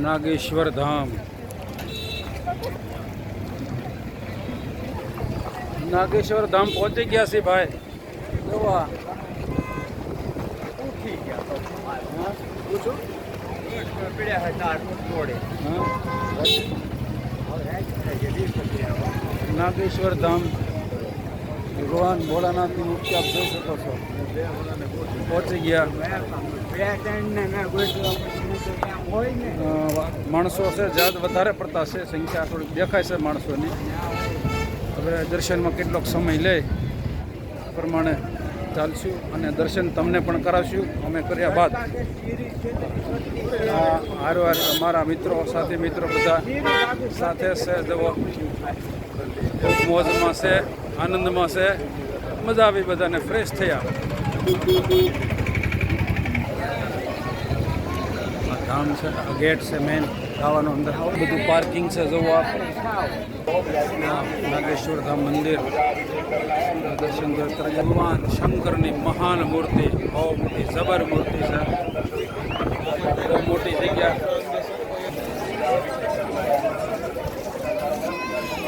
નાગેશ્વર ધામ. નાગેશ્વર ધામ પહોંચી ગયા છે ભાઈ. જોવા નાગેશ્વર ધામ ભગવાન ભોળાનાથની મૂર્તિ આપ જોઈ શકો છો. પહોંચી ગયા. માણસો છે જ્યાં વધારે પડતા છે, સંખ્યા થોડીક દેખાય છે માણસોની. હવે દર્શનમાં કેટલોક સમય લે પ્રમાણે ચાલશું અને દર્શન તમને પણ કરાવશું અમે કર્યા બાદ. હારો હાર મારા મિત્રો સાથી મિત્રો બધા સાથે છે. જવો મોજમાં છે, આનંદમાં છે, મજા આવી, બધાને ફ્રેશ થયા. ધામ છે, ગેટ છે મેન જવાનું અંદર. બધું પાર્કિંગ છે. જવું આપ નાગેશ્વર ધામ મંદિર દર્શન કરતા. ભગવાન શંકરની મહાન મૂર્તિ, બહુ મોટી જબર મૂર્તિ છે, બહુ મોટી.